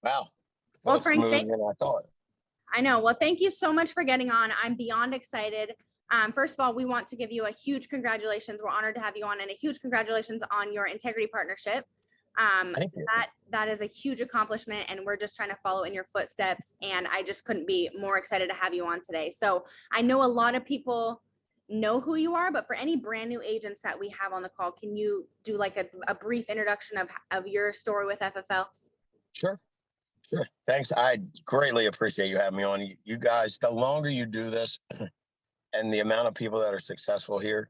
Wow. That Well, was Frank, smoother than I thought. I know. Well, thank you so much for getting on. I'm beyond excited. First of all, we want to give you a huge congratulations. We're honored to have you on, and a huge congratulations on your integrity partnership. Thank you. That is a huge accomplishment, and we're just trying to follow in your footsteps. And I just couldn't be more excited to have you on today. So I know a lot of people know who you are, but for any brand new agents that we have on the call, can you do like a brief introduction of your story with FFL? Sure. Sure. Thanks. I greatly appreciate you having me on. You guys, the longer you do this and the amount of people that are successful here,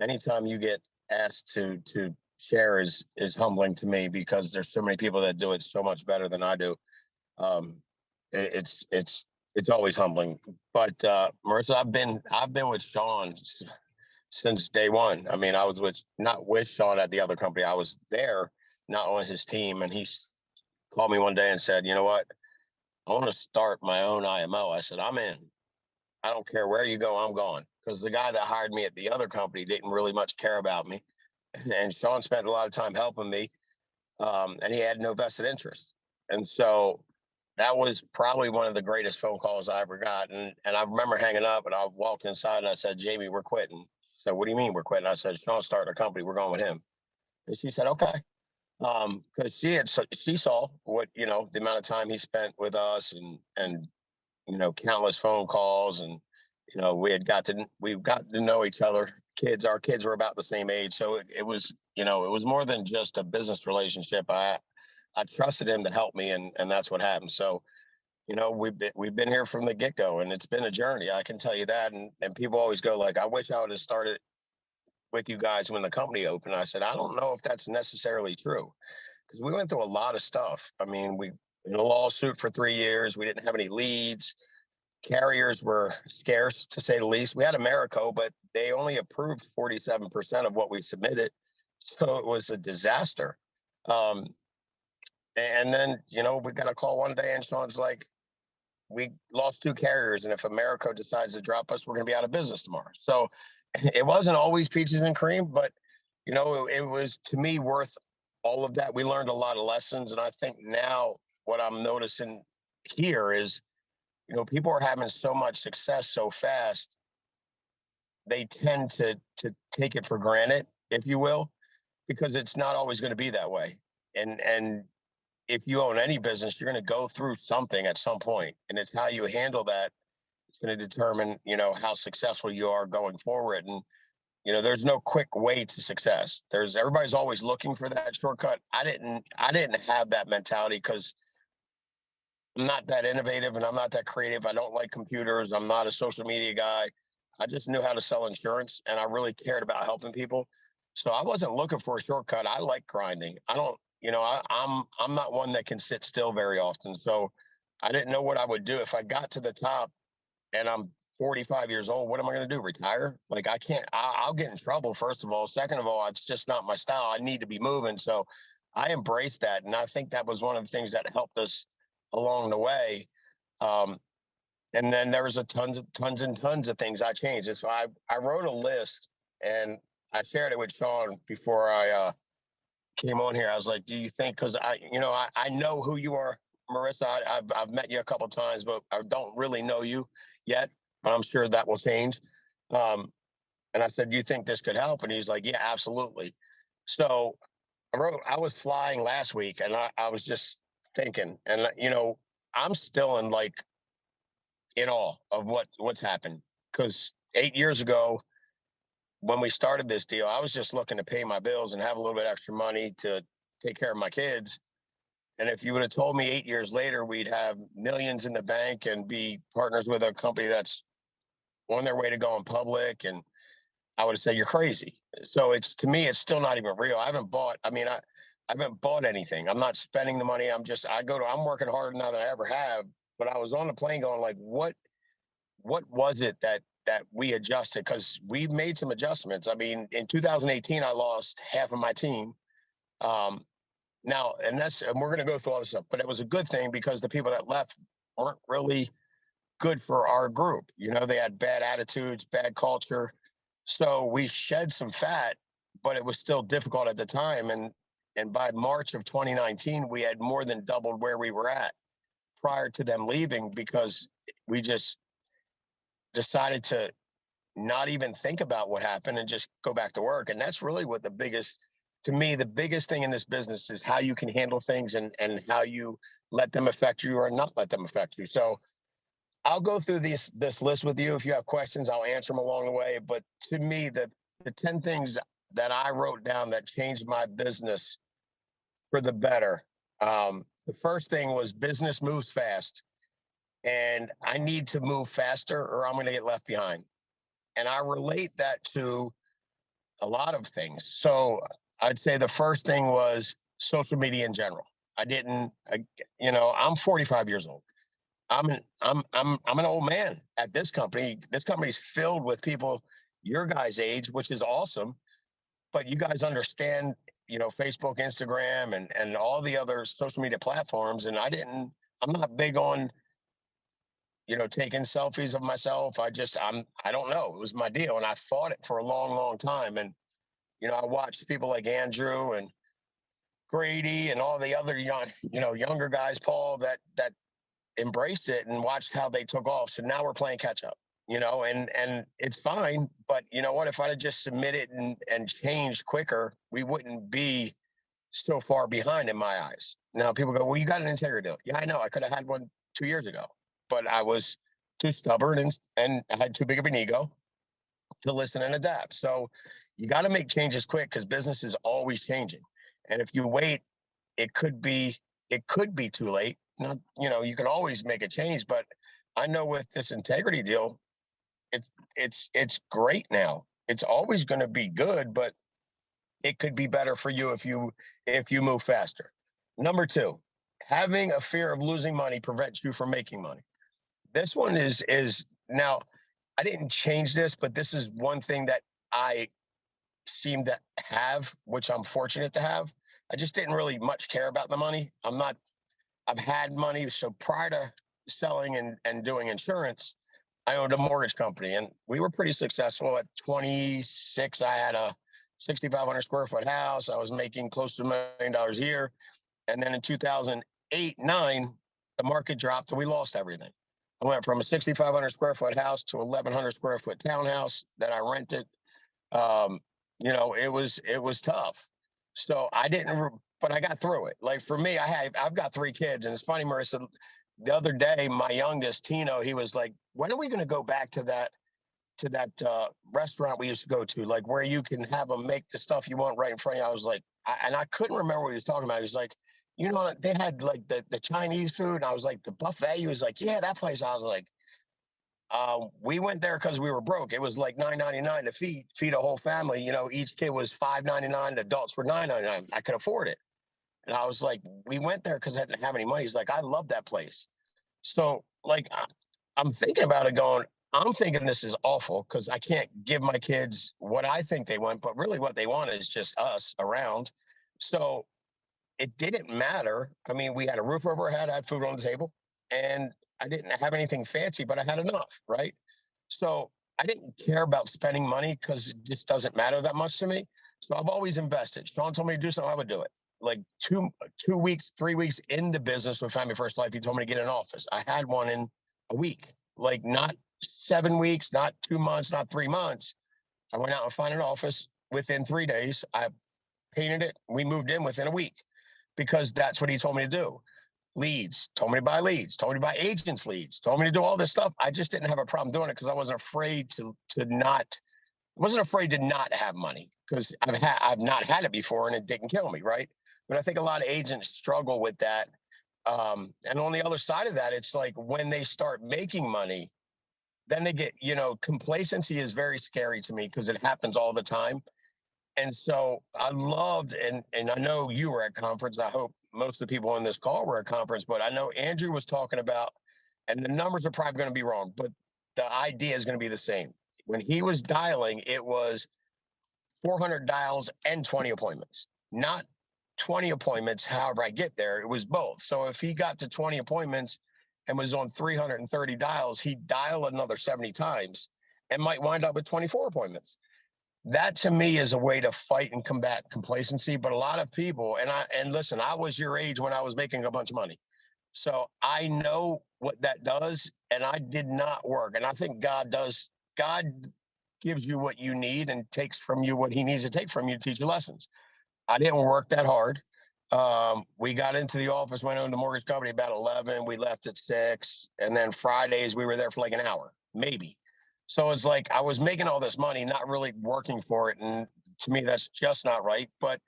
anytime you get asked to share is humbling to me because there's so many people that do it so much better than I do. Um, it's always humbling. But Marissa, I've been with Sean since day one. I mean, I was not with Sean at the other company. I was there, not on his team, and he called me one day and said, "You know what? I want to start my own IMO." I said, "I'm in. I don't care where you go, I'm gone." Because the guy that hired me at the other company didn't really much care about me. And Sean spent a lot of time helping me, and he had no vested interest. And so that was probably one of the greatest phone calls I ever got. And I remember hanging up, and I walked inside and I said, "Jamie, we're quitting." So what do you mean we're quitting? I said, "Sean's starting a company. We're going with him." And she said, "Okay." Because she saw what, the amount of time he spent with us, and countless phone calls, and we've got to know each other. Our kids were about the same age, so it was more than just a business relationship. I trusted him to help me, and that's what happened. So we've been here from the get-go, and it's been a journey, I can tell you that. And people always go like, "I wish I would have started with you guys when the company opened." I said, "I don't know if that's necessarily true, because we went through a lot of stuff. I mean, we in a lawsuit for 3 years. We didn't have any leads. Carriers were scarce, to say the least. We had Americo, but they only approved 47% of what we submitted. So it was a disaster. Um, and then, we got a call one day, and Sean's like, "We lost two carriers, and if Americo decides to drop us, we're going to be out of business tomorrow." So it wasn't always peaches and cream, but, it was, to me, worth all of that. We learned a lot of lessons. And I think now what I'm noticing here is, people are having so much success so fast, they tend to take it for granted, if you will, because it's not always going to be that way. And if you own any business, you're going to go through something at some point, and it's how you handle that. It's going to determine, how successful you are going forward. And there's no quick way to success. Everybody's always looking for that shortcut. I didn't have that mentality because I'm not that innovative and I'm not that creative. I don't like computers. I'm not a social media guy. I just knew how to sell insurance, and I really cared about helping people. So I wasn't looking for a shortcut. I like grinding. I don't, I'm not one that can sit still very often. So I didn't know what I would do if I got to the top and I'm 45 years old. What am I going to do? Retire? Like, I can't. I'll get in trouble, first of all. Second of all, it's just not my style. I need to be moving. So I embraced that, and I think that was one of the things that helped us along the way. Um, and then there was tons and tons of things I changed. So I wrote a list, and I shared it with Sean before I came on here. I was like, "Do you think?" Because I know who you are, Marissa. I've met you a couple of times, but I don't really know you yet. But I'm sure that will change. Um, and I said, "Do you think this could help?" And he's like, "Yeah, absolutely." So I was flying last week, and I was just thinking, and I'm still in awe of what's happened, because 8 years ago, when we started this deal, I was just looking to pay my bills and have a little bit extra money to take care of my kids. And if you would have told me 8 years later we'd have millions in the bank and be partners with a company that's on their way to going public, and I would have said, "You're crazy." So to me, it's still not even real. I haven't bought anything. I'm not spending the money. I'm working harder now than I ever have. But I was on the plane going like, what was it that we adjusted? Because we made some adjustments. I mean, in 2018, I lost half of my team. Now, and we're going to go through all this stuff, but it was a good thing because the people that left weren't really good for our group. They had bad attitudes, bad culture. So we shed some fat, but it was still difficult at the time. And And by March of 2019, we had more than doubled where we were at prior to them leaving, because we just decided to not even think about what happened and just go back to work. And that's really what to me, the biggest thing in this business is how you can handle things, and how you let them affect you or not let them affect you. So I'll go through this list with you. If you have questions, I'll answer them along the way. But to me, the 10 things that I wrote down that changed my business for the better. The first thing was business moves fast, and I need to move faster or I'm going to get left behind. And I relate that to a lot of things. So I'd say the first thing was social media in general. I didn't, I'm 45 years old. I'm an old man at this company. This company's filled with people your guys' age, which is awesome. But you guys understand, Facebook, Instagram, and all the other social media platforms. And I'm not big on, taking selfies of myself. I don't know. It was my deal. And I fought it for a long, long time. And, I watched people like Andrew and Grady and all the other younger guys, Paul, that embraced it and watched how they took off. So now we're playing catch up, and it's fine. But you know what? If I'd have just submitted and changed quicker, we wouldn't be so far behind in my eyes. Now people go, well, you got an integrity deal. Yeah, I know. I could have had one 2 years ago, but I was too stubborn and I had too big of an ego to listen and adapt. So you got to make changes quick, because business is always changing. And if you wait, it could be too late. Not, you can always make a change, but I know with this integrity deal, it's great now. It's always going to be good, but it could be better for you if you move faster. Number two, having a fear of losing money prevents you from making money. This one is now, I didn't change this, but this is one thing that I seem to have, which I'm fortunate to have. I just didn't really much care about the money. I've had money. So prior to selling and doing insurance, I owned a mortgage company, and we were pretty successful. At 26, I had a 6,500 square foot house. I was making close to $1 million a year. And then in 2008, 9, the market dropped and we lost everything. I went from a 6,500 square foot house to 1,100 square foot townhouse that I rented. It was tough. So but I got through it. Like for me, I've got 3 kids, and it's funny, Marissa, the other day, my youngest, Tino, he was like, when are we going to go back to that restaurant we used to go to, like where you can have them make the stuff you want right in front of you? I was like, I couldn't remember what he was talking about. He was like, they had like the Chinese food. And I was like, the buffet. He was like, yeah, that place. I was like, we went there because we were broke. It was like $9.99 to feed a whole family. Each kid was $5.99. Adults were $9.99. I could afford it. And I was like, we went there because I didn't have any money. He's like, I love that place. So like, I'm thinking about it going, I'm thinking this is awful because I can't give my kids what I think they want, but really what they want is just us around. So it didn't matter. I mean, we had a roof over our head, I had food on the table, and I didn't have anything fancy, but I had enough, right? So I didn't care about spending money because it just doesn't matter that much to me. So I've always invested. Sean told me to do something, I would do it. Like 2 weeks, 3 weeks in the business with Family First Life, he told me to get an office. I had one in a week, like not 7 weeks, not 2 months, not 3 months. I went out and found an office within 3 days. I painted it. We moved in within a week because that's what he told me to do. Leads, told me to buy leads, told me to buy agents leads, told me to do all this stuff. I just didn't have a problem doing it because I wasn't afraid to not have money because I've not had it before and it didn't kill me, right? But I think a lot of agents struggle with that. And on the other side of that, it's like when they start making money, then they get, complacency is very scary to me because it happens all the time. And so I loved, and I know you were at conference. I hope most of the people on this call were at conference, but I know Andrew was talking about, and the numbers are probably going to be wrong, but the idea is going to be the same. When he was dialing, it was 400 dials and 20 appointments, not 20 appointments. However I get there, it was both. So if he got to 20 appointments and was on 330 dials, he'd dial another 70 times and might wind up with 24 appointments. that to me is a way to fight and combat complacency. But a lot of people, and listen, I was your age when I was making a bunch of money. So I know what that does, and I did not work. And I think God does. God gives you what you need and takes from you what he needs to take from you to teach you lessons. I didn't work that hard. We got into the office, went on the mortgage company about 11. We left at 6. And then Fridays, we were there for like an hour, maybe. So it's like I was making all this money, not really working for it. And to me, that's just not right. But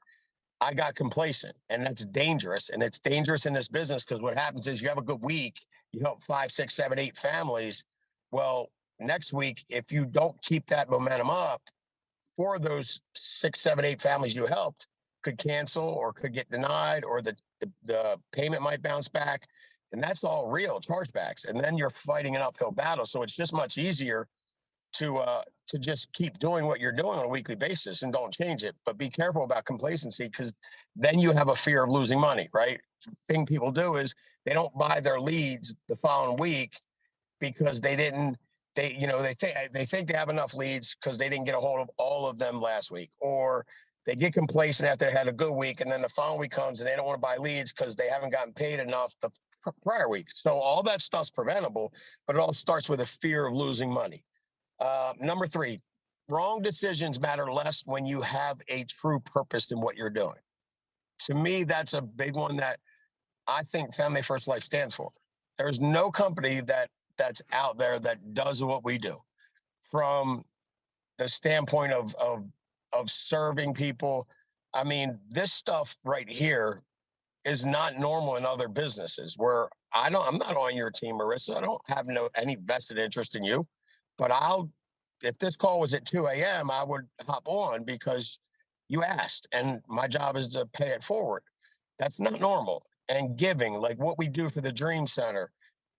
I got complacent, and that's dangerous. And it's dangerous in this business because what happens is you have a good week, you help 5, 6, 7, 8 families. Well, next week, if you don't keep that momentum up, 4 of those 6, 7, 8 families you helped could cancel or could get denied, or the payment might bounce back. And that's all real chargebacks. And then you're fighting an uphill battle. So it's just much easier to just keep doing what you're doing on a weekly basis and don't change it. But be careful about complacency, because then you have a fear of losing money, right? The thing people do is they don't buy their leads the following week because they didn't they think they have enough leads because they didn't get a hold of all of them last week, or they get complacent after they had a good week, and then the following week comes and they don't want to buy leads because they haven't gotten paid enough the prior week. So all that stuff's preventable, but it all starts with a fear of losing money. Number 3, wrong decisions matter less when you have a true purpose in what you're doing. To me, that's a big one that I think Family First Life stands for. There's no company that's out there that does what we do, from the standpoint of serving people. I mean, this stuff right here is not normal in other businesses where I'm not on your team, Marissa. I don't have any vested interest in you, but if this call was at 2 a.m., I would hop on because you asked, and my job is to pay it forward. That's not normal. And giving, like what we do for the Dream Center.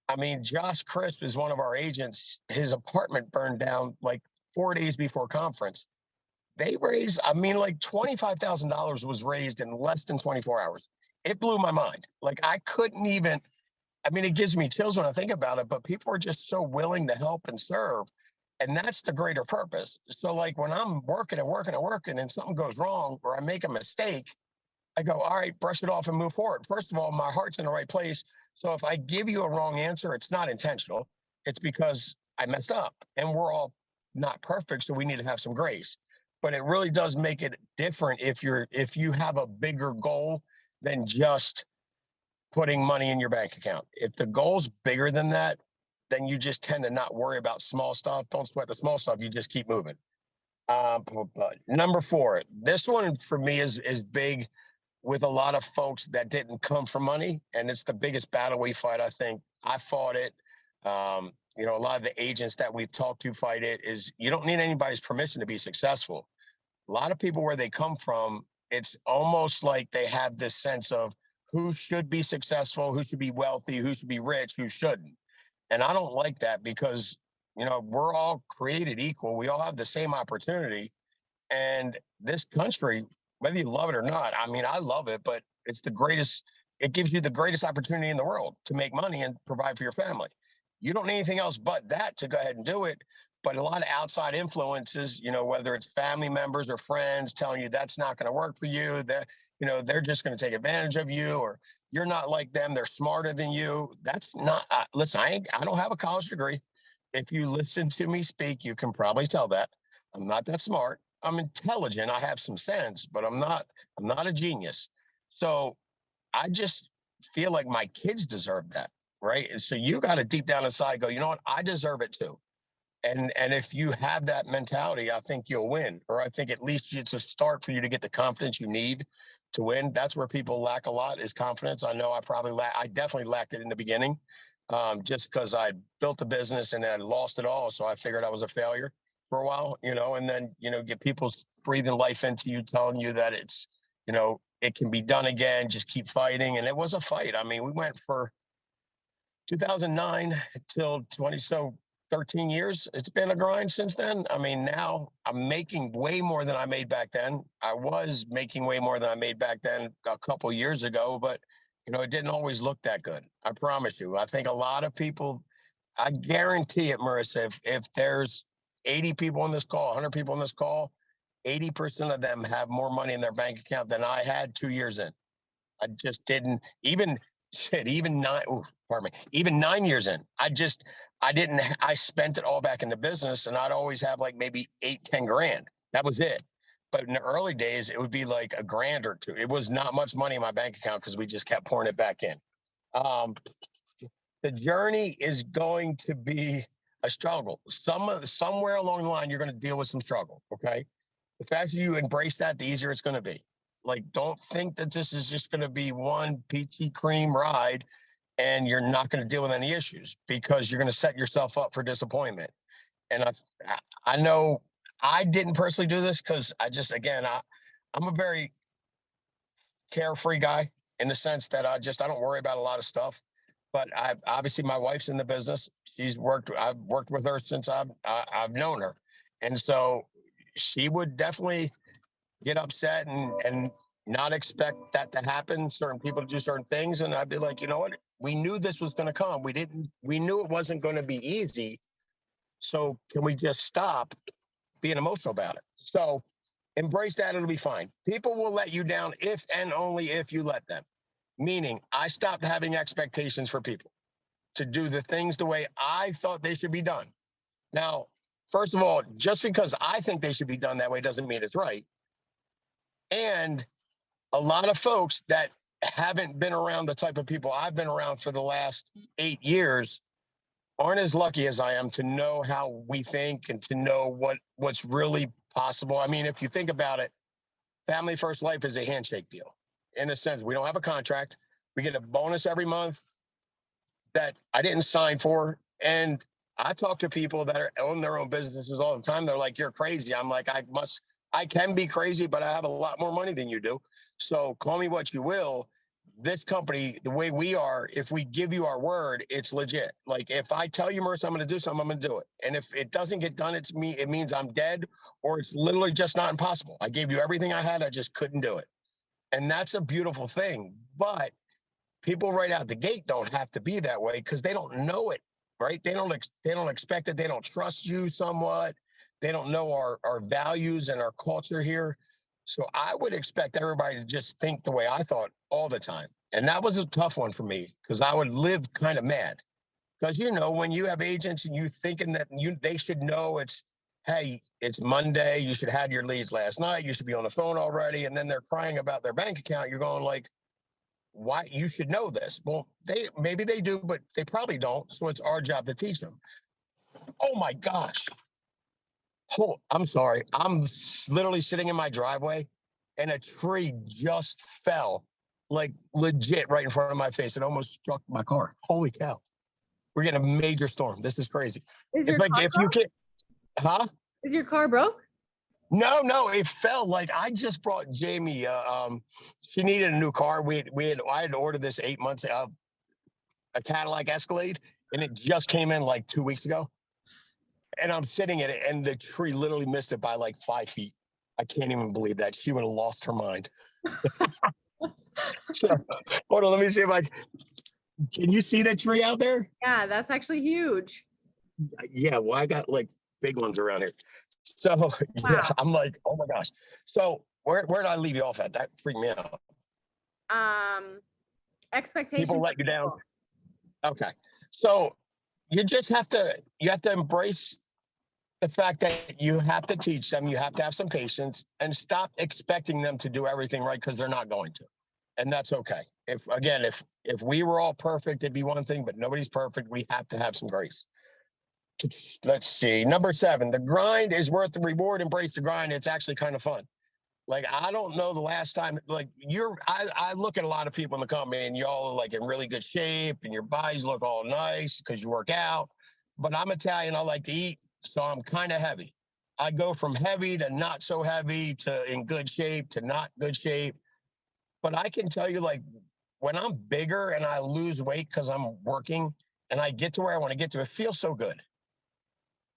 I mean, Josh Crisp is one of our agents. His apartment burned down like 4 days before conference. They raised, I mean, like $25,000 was raised in less than 24 hours. It blew my mind. Like I couldn't even, I mean, it gives me chills when I think about it, but people are just so willing to help and serve. And that's the greater purpose. So like when I'm working and something goes wrong or I make a mistake, I go, all right, brush it off and move forward. First of all, my heart's in the right place. So if I give you a wrong answer, it's not intentional. It's because I messed up, and we're all not perfect. So we need to have some grace. But it really does make it different if you have a bigger goal than just putting money in your bank account. If the goal's bigger than that, then you just tend to not worry about small stuff. Don't sweat the small stuff. You just keep moving. But number 4, this one for me is big with a lot of folks that didn't come from money. And it's the biggest battle we fight. I think I fought it. A lot of the agents that we've talked to fight it. Is you don't need anybody's permission to be successful. A lot of people where they come from, it's almost like they have this sense of who should be successful, who should be wealthy, who should be rich, who shouldn't. And I don't like that because, we're all created equal. We all have the same opportunity. And this country, whether you love it or not, I mean, I love it, but it gives you the greatest opportunity in the world to make money and provide for your family. You don't need anything else but that to go ahead and do it. But a lot of outside influences, whether it's family members or friends telling you that's not going to work for you, that, they're just going to take advantage of you, or you're not like them, they're smarter than you. That's not, listen, I don't have a college degree. If you listen to me speak, you can probably tell that I'm not that smart. I'm intelligent. I have some sense, but I'm not a genius. So I just feel like my kids deserve that. Right. And so you got to deep down inside go, you know what? I deserve it too. And if you have that mentality, I think you'll win, or I think at least it's a start for you to get the confidence you need to win. That's where people lack a lot, is confidence. I know I definitely lacked it in the beginning, just because I built a business and then I lost it all. So I figured I was a failure for a while, and then, get people breathing life into you, telling you that it's, it can be done again, just keep fighting. And it was a fight. I mean, we went for 2009 till 13 years. It's been a grind since then. I mean, now I'm making way more than I made back then. I was making way more than I made back then a couple of years ago, but it didn't always look that good. I promise you. I think a lot of people, I guarantee it, Marissa, if there's 80 people on this call, 100 people on this call, 80% of them have more money in their bank account than I had 2 years in. I just didn't even shit, even nine, ooh, pardon me, even 9 years in. I spent it all back into business, and I'd always have like maybe 8, 10 grand. That was it. But in the early days, it would be like a grand or two. It was not much money in my bank account because we just kept pouring it back in. Um, the journey is going to be a struggle. Somewhere along the line, you're going to deal with some struggle. Okay. The faster you embrace that, the easier it's going to be. Like, don't think that this is just going to be one peachy cream ride and you're not going to deal with any issues, because you're going to set yourself up for disappointment. And I know I didn't personally do this because I'm a very carefree guy in the sense that I don't worry about a lot of stuff. But obviously my wife's in the business. I've worked with her since I've known her. And so she would definitely get upset and not expect that to happen, certain people to do certain things. And I'd be like, you know what? We knew this was going to come. We knew it wasn't going to be easy. So can we just stop being emotional about it? So embrace that. It'll be fine. People will let you down if and only if you let them. Meaning, I stopped having expectations for people to do the things the way I thought they should be done. Now, first of all, just because I think they should be done that way doesn't mean it's right. And a lot of folks that haven't been around the type of people I've been around for the last 8 years aren't as lucky as I am to know how we think and to know what's really possible. I mean, if you think about it, Family First Life is a handshake deal. In a sense, we don't have a contract. We get a bonus every month that I didn't sign for. And I talk to people that own their own businesses all the time. They're like, you're crazy. I'm like, I can be crazy, but I have a lot more money than you do. So call me what you will. This company, the way we are, if we give you our word, it's legit. Like, if I tell you, Marissa, I'm going to do something, I'm going to do it. And if it doesn't get done, it means I'm dead, or it's literally just not impossible. I gave you everything I had. I just couldn't do it. And that's a beautiful thing. But people right out the gate don't have to be that way because they don't know it, right? They don't expect it. They don't trust you somewhat. They don't know our values and our culture here. So I would expect everybody to just think the way I thought all the time. And that was a tough one for me because I would live kind of mad. Because, when you have agents and you thinking that they should know hey, it's Monday, you should have had your leads last night, you should be on the phone already, and then they're crying about their bank account, you're going like, why? You should know this. Well, maybe they do, but they probably don't. So it's our job to teach them. Oh my gosh. Oh, I'm sorry. I'm literally sitting in my driveway and a tree just fell, like legit right in front of my face. It almost struck my car. Holy cow. We're getting a major storm. This is crazy. Is your car broke? Huh? Is your car broke? No, it fell. Like, I just brought Jamie. She needed a new car. I had ordered this 8 months, a Cadillac Escalade, and it just came in like 2 weeks ago. And I'm sitting in it, and the tree literally missed it by like 5 feet. I can't even believe that. She would have lost her mind. So, hold on, let me see if can you see that tree out there? Yeah, that's actually huge. Yeah, well, I got like big ones around here. So, wow. Yeah, I'm like, oh my gosh. So where did I leave you off at? That freaked me out. Expectations. People let you down. Okay. So you have to embrace the fact that you have to teach them, you have to have some patience, and stop expecting them to do everything right, because they're not going to. And that's okay. If we were all perfect, it'd be one thing, but nobody's perfect. We have to have some grace. Let's see. Number 7, the grind is worth the reward. Embrace the grind. It's actually kind of fun. Like, I don't know the last time, like, I look at a lot of people in the company and y'all are like in really good shape and your bodies look all nice because you work out. But I'm Italian. I like to eat. So I'm kind of heavy. I go from heavy to not so heavy to in good shape to not good shape. But I can tell you, like, when I'm bigger and I lose weight because I'm working and I get to where I want to get to, it feels so good.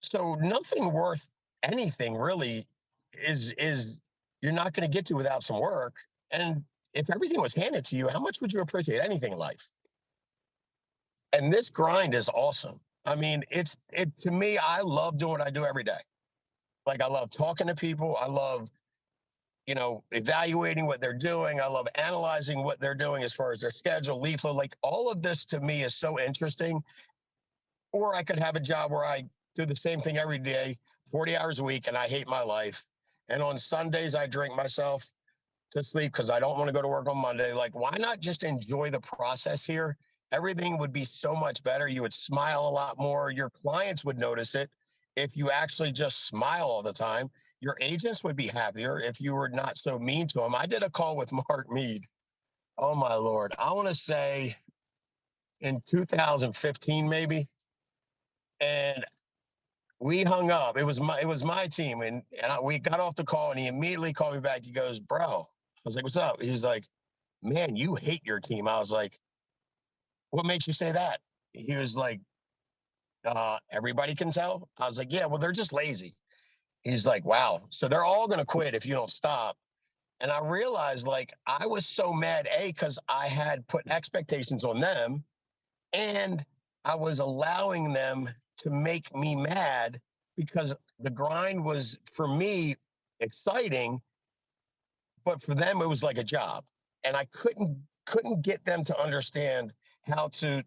So nothing worth anything really is you're not going to get to without some work. And if everything was handed to you, how much would you appreciate anything in life? And this grind is awesome. I mean, to me, I love doing what I do every day. Like I love talking to people. I love, evaluating what they're doing. I love analyzing what they're doing as far as their schedule, leaf flow. Like all of this to me is so interesting. Or I could have a job where I do the same thing every day, 40 hours a week, and I hate my life. And on Sundays, I drink myself to sleep because I don't want to go to work on Monday. Like, why not just enjoy the process here? Everything would be so much better. You would smile a lot more. Your clients would notice it if you actually just smile all the time. Your agents would be happier if you were not so mean to them. I did a call with Mark Mead. Oh my Lord. I want to say in 2015, maybe. And we hung up. It was my team. We got off the call and he immediately called me back. He goes, bro. I was like, what's up? He's like, man, you hate your team. I was like, what makes you say that? He was like, everybody can tell. I was like, yeah, well, they're just lazy. He's like, wow. So they're all going to quit if you don't stop. And I realized like I was so mad, because I had put expectations on them and I was allowing them to make me mad because the grind was for me exciting, but for them it was like a job. And I couldn't get them to understand how to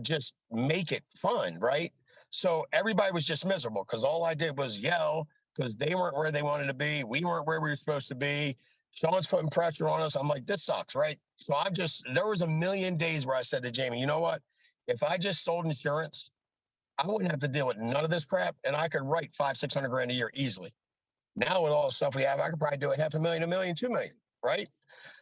just make it fun, right? So everybody was just miserable because all I did was yell because they weren't where they wanted to be. We weren't where we were supposed to be. Sean's putting pressure on us. I'm like, this sucks, right? So there was a million days where I said to Jamie, you know what? If I just sold insurance, I wouldn't have to deal with none of this crap and I could write 500-600 grand a year easily. Now with all the stuff we have, I could probably do it 500,000, 1 million, 2 million, right?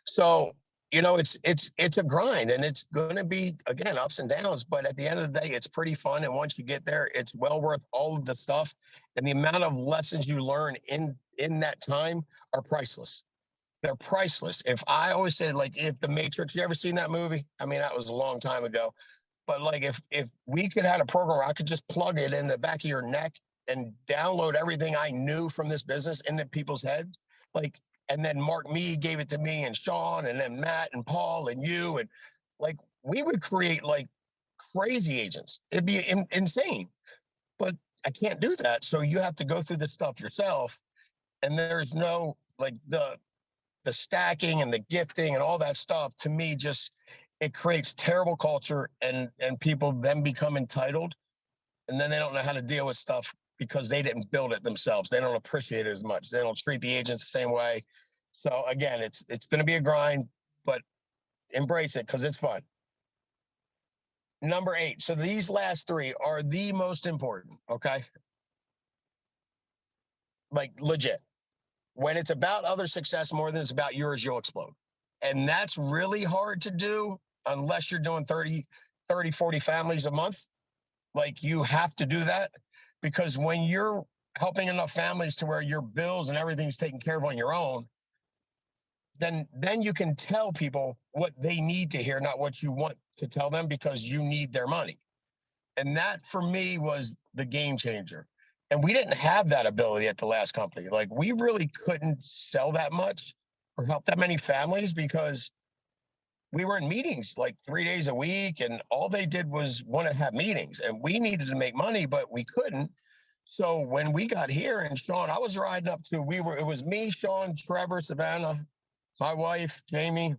So, it's a grind and it's going to be, again, ups and downs, but at the end of the day, it's pretty fun. And once you get there, it's well worth all of the stuff. And the amount of lessons you learn in that time are priceless. They're priceless. If I always say, like, if The Matrix, you ever seen that movie? I mean, that was a long time ago. But like, if we could have a program where I could just plug it in the back of your neck and download everything I knew from this business into people's heads, like, and then Mark Mead gave it to me and Sean and then Matt and Paul and you, and like we would create like crazy agents. It'd be insane. But I can't do that. So you have to go through the stuff yourself. And there's no like the stacking and the gifting and all that stuff to me just it creates terrible culture and people then become entitled and then they don't know how to deal with stuff because they didn't build it themselves. They don't appreciate it as much. They don't treat the agents the same way. So again, it's going to be a grind, but embrace it because it's fun. Number 8. So these last 3 are the most important. Okay. Like legit. When it's about other success more than it's about yours, you'll explode. And that's really hard to do unless you're doing 30, 40 families a month. Like you have to do that because when you're helping enough families to where your bills and everything's taken care of on your own, then you can tell people what they need to hear, not what you want to tell them because you need their money. And that for me was the game changer. And we didn't have that ability at the last company. Like we really couldn't sell that much or help that many families because we were in meetings like 3 days a week and all they did was want to have meetings and we needed to make money, but we couldn't. So when we got here and Sean, I was riding up to, it was me, Sean, Trevor, Savannah, my wife, Jamie,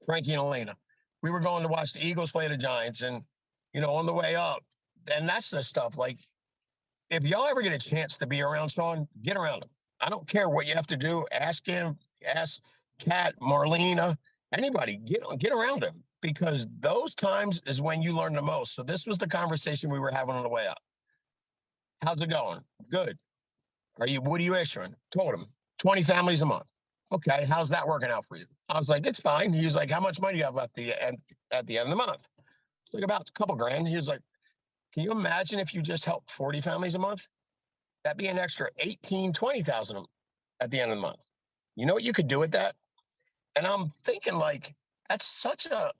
Frankie and Elena. We were going to watch the Eagles play the Giants and, on the way up, and that's the stuff like, if y'all ever get a chance to be around Sean, get around him. I don't care what you have to do. Ask him, ask Kat, Marlena, anybody, get around him because those times is when you learn the most. So this was the conversation we were having on the way up. How's it going? Good. What are you issuing? Told him 20 families a month. Okay. How's that working out for you? I was like, it's fine. He was like, how much money do you have left at the end of the month? It's like about a couple grand. He was like, can you imagine if you just helped 40 families a month? That'd be an extra 18, 20,000 at the end of the month. You know what you could do with that? And I'm thinking like, that's such an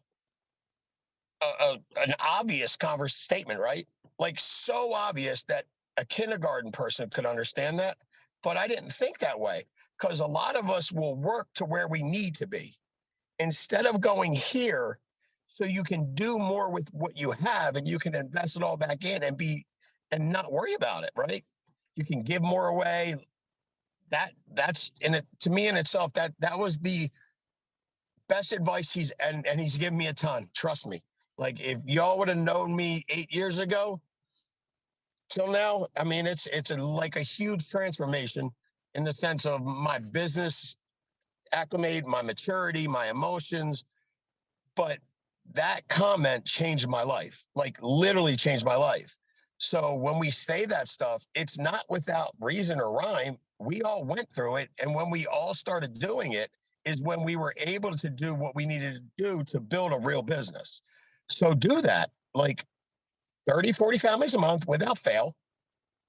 obvious statement, right? Like so obvious that a kindergarten person could understand that. But I didn't think that way because a lot of us will work to where we need to be instead of going here so you can do more with what you have and you can invest it all back in and not worry about it, right? You can give more away. That's in it to me in itself. That was the best advice he's given me a ton. Trust me. Like if y'all would have known me 8 years ago till now, I mean, it's like a huge transformation in the sense of my business acclimate, my maturity, my emotions. But that comment changed my life, like literally changed my life. So when we say that stuff, it's not without reason or rhyme. We all went through it. And when we all started doing it is when we were able to do what we needed to do to build a real business. So do that, like 30, 40 families a month without fail,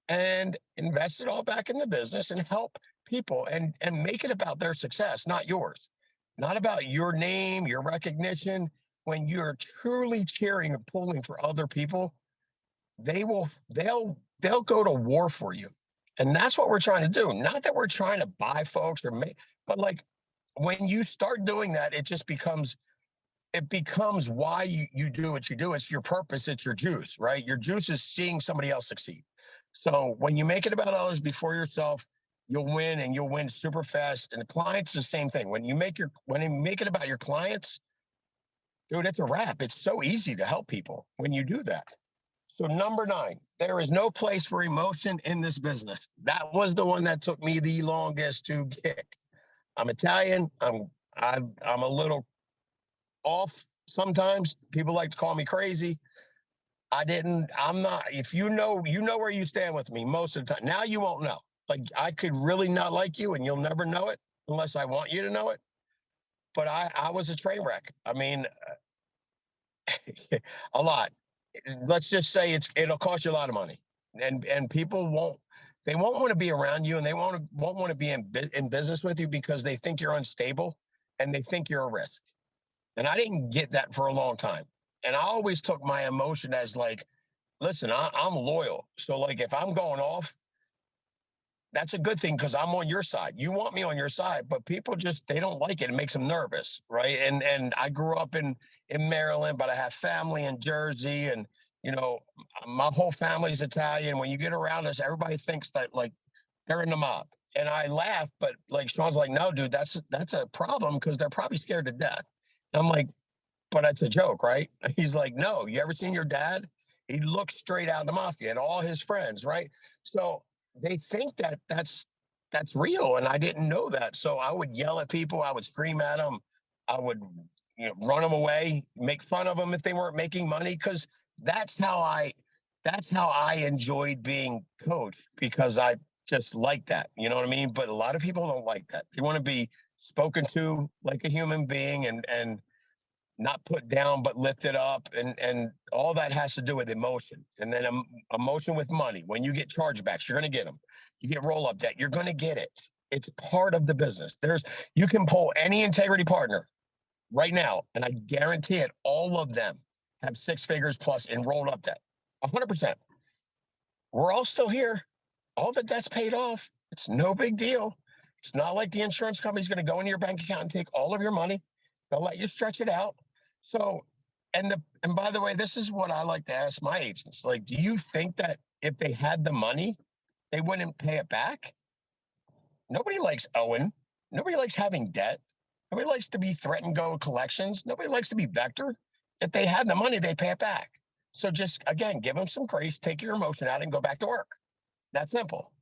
and invest it all back in the business and help people and make it about their success, not yours, not about your name, your recognition. When you're truly cheering and pulling for other people, they'll go to war for you. And that's what we're trying to do. Not that we're trying to buy folks or make, but like when you start doing that, it becomes why you do what you do. It's your purpose. It's your juice, right? Your juice is seeing somebody else succeed. So when you make it about others before yourself, you'll win, and you'll win super fast. And the clients, the same thing. When you make it about your clients, dude, it's a wrap. It's so easy to help people when you do that. So number 9, there is no place for emotion in this business. That was the one that took me the longest to kick. I'm Italian. I'm a little off sometimes. People like to call me crazy. I'm not, if you know where you stand with me most of the time. Now you won't know. Like I could really not like you and you'll never know it unless I want you to know it. But I was a train wreck. I mean, a lot. Let's just say it'll cost you a lot of money, and people won't want to be around you, and they won't want to be in business with you because they think you're unstable and they think you're a risk. And I didn't get that for a long time. And I always took my emotion as like, listen, I'm loyal. So like if I'm going off, that's a good thing because I'm on your side. You want me on your side, but people they don't like it. It makes them nervous, right? And I grew up in Maryland, but I have family in Jersey, and my whole family's Italian. When you get around us, everybody thinks that like they're in the mob. And I laugh, but like Sean's like, no, dude, that's a problem because they're probably scared to death. And I'm like, but it's a joke, right? He's like, no, you ever seen your dad? He looks straight out of the mafia and all his friends, right? So they think that's real, and I didn't know that. So I would yell at people, I would scream at them, I would run them away, make fun of them if they weren't making money, because that's how I enjoyed being coached, because I just like that, you know what I mean? But a lot of people don't like that. They want to be spoken to like a human being and not put down, but lifted up. And all that has to do with emotion. And then emotion with money. When you get chargebacks, you're going to get them. You get roll-up debt, you're going to get it. It's part of the business. You can pull any integrity partner right now, and I guarantee it, all of them have 6 figures plus in rolled-up debt. 100%. We're all still here. All the debt's paid off. It's no big deal. It's not like the insurance company's going to go into your bank account and take all of your money. They'll let you stretch it out. So, and by the way, this is what I like to ask my agents. Like, do you think that if they had the money, they wouldn't pay it back? Nobody likes owing. Nobody likes having debt. Nobody likes to be threatened, go to collections. Nobody likes to be vectored. If they had the money, they'd pay it back. So just, again, give them some grace, take your emotion out, and go back to work. That's simple.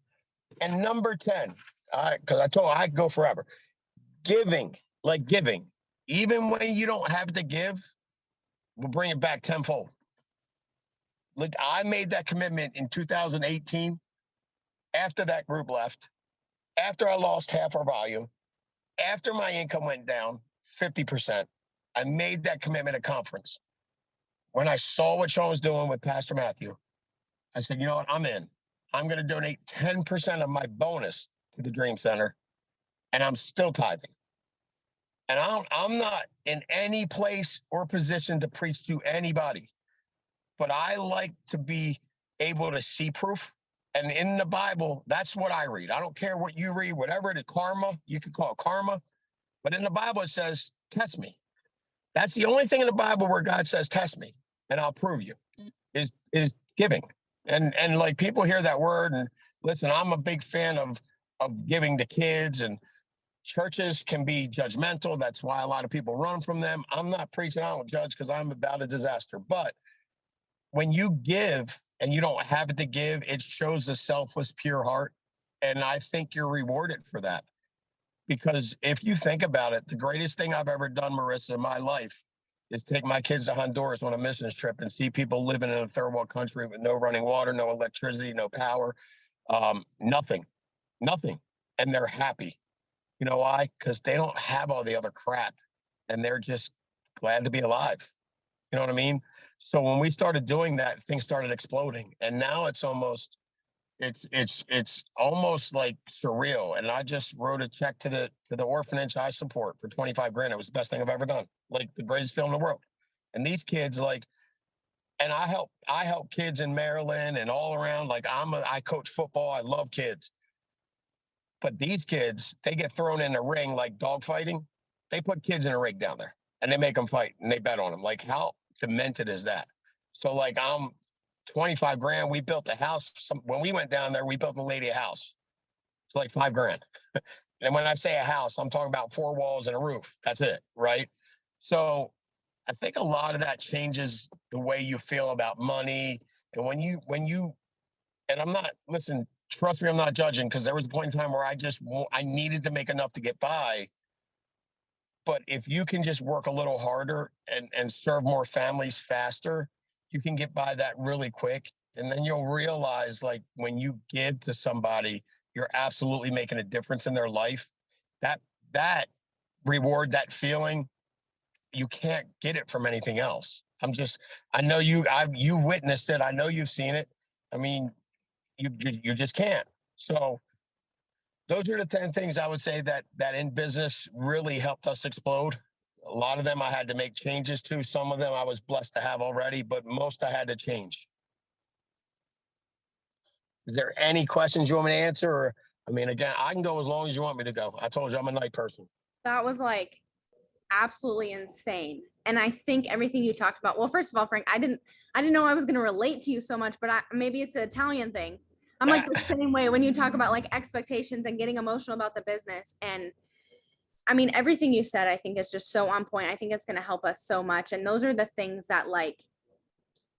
And number 10, because I told I go forever. Giving. Even when you don't have to give, we'll bring it back tenfold. Like I made that commitment in 2018 after that group left, after I lost half our volume, after my income went down 50%. I made that commitment at conference. When I saw what Sean was doing with Pastor Matthew, I said, you know what, I'm in. I'm going to donate 10% of my bonus to the Dream Center, and I'm still tithing. And I'm not in any place or position to preach to anybody, but I like to be able to see proof. And in the Bible, that's what I read. I don't care what you read, whatever it is, karma, you can call it karma. But in the Bible, it says, test me. That's the only thing in the Bible where God says, test me, and I'll prove you, is giving. And like people hear that word and listen, I'm a big fan of giving to kids, and churches can be judgmental. That's why a lot of people run from them. I'm not preaching, I don't judge because I'm about a disaster. But when you give and you don't have it to give, it shows a selfless, pure heart. And I think you're rewarded for that. Because if you think about it, the greatest thing I've ever done, Marissa, in my life is take my kids to Honduras on a missions trip and see people living in a third world country with no running water, no electricity, no power, nothing, nothing. And they're happy. You know why? Because they don't have all the other crap and they're just glad to be alive. You know what I mean? So when we started doing that, things started exploding. And now it's almost almost like surreal. And I just wrote a check to the orphanage I support for 25 grand. It was the best thing I've ever done. Like the greatest film in the world. And these kids, like, and I help kids in Maryland and all around. Like I coach football. I love kids. But these kids, they get thrown in a ring like dog fighting. They put kids in a ring down there and they make them fight and they bet on them. Like how demented is that? So like I'm 25 grand. We built a house. When we went down there, we built a lady a house. It's like 5 grand. And when I say a house, I'm talking about 4 walls and a roof. That's it. Right. So I think a lot of that changes the way you feel about money. And when you, and I'm not, listen, trust me, I'm not judging because there was a point in time where I needed to make enough to get by. But if you can just work a little harder and serve more families faster, you can get by that really quick. And then you'll realize, like, when you give to somebody, you're absolutely making a difference in their life. That reward, that feeling, you can't get it from anything else. I know you witnessed it. I know you've seen it. I mean, you just can't. So those are the 10 things I would say that in business really helped us explode. A lot of them I had to make changes to. Some of them I was blessed to have already, but most I had to change. Is there any questions you want me to answer? Or, I mean, again, I can go as long as you want me to go. I told you I'm a night person. That was like absolutely insane. And I think everything you talked about, well, first of all, Frank, I didn't know I was going to relate to you so much, but maybe it's an Italian thing. I'm like the same way when you talk about like expectations and getting emotional about the business. And I mean, everything you said, I think is just so on point. I think it's going to help us so much. And those are the things that, like,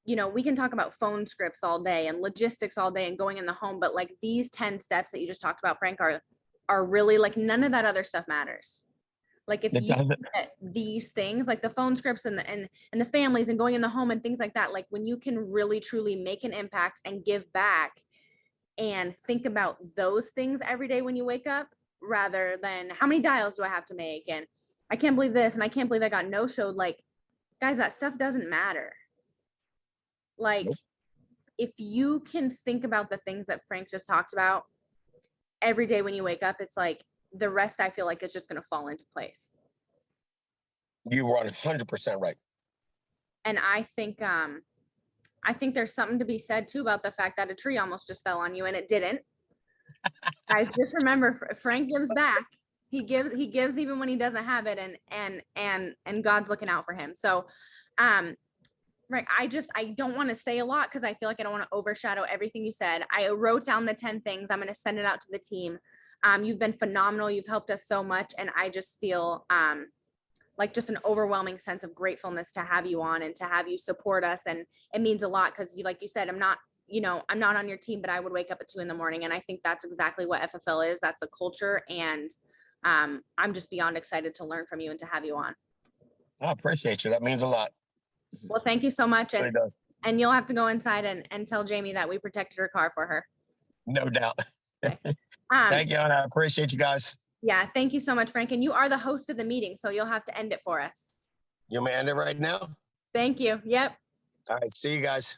you know, we can talk about phone scripts all day and logistics all day and going in the home, but like these 10 steps that you just talked about, Frank, are really like none of that other stuff matters. Like if you get these things, like the phone scripts and the families and going in the home and things like that, like when you can really truly make an impact and give back and think about those things every day when you wake up, rather than how many dials do I have to make? And I can't believe this. And I can't believe I got no-showed. Like, guys, that stuff doesn't matter. Like, if you can think about the things that Frank just talked about every day when you wake up, it's like the rest, I feel like it's just going to fall into place. You were 100% right. And I think there's something to be said too about the fact that a tree almost just fell on you and it didn't. Guys, just remember, Frank gives back. He gives even when he doesn't have it, and God's looking out for him. So, right, I don't want to say a lot because I feel like I don't want to overshadow everything you said. I wrote down the 10 things. I'm going to send it out to the team. You've been phenomenal. You've helped us so much, and I just feel like just an overwhelming sense of gratefulness to have you on and to have you support us. And it means a lot because, like you said, I'm not on your team, but I would wake up at 2 a.m. And I think that's exactly what FFL is. That's a culture. And I'm just beyond excited to learn from you and to have you on. I appreciate you. That means a lot. Well, thank you so much. It really does. And you'll have to go inside and tell Jamie that we protected her car for her. No doubt. Okay. Thank you. And I appreciate you guys. Yeah. Thank you so much, Frank. And you are the host of the meeting, so you'll have to end it for us. You want me to end it right now? Thank you. Yep. All right. See you guys.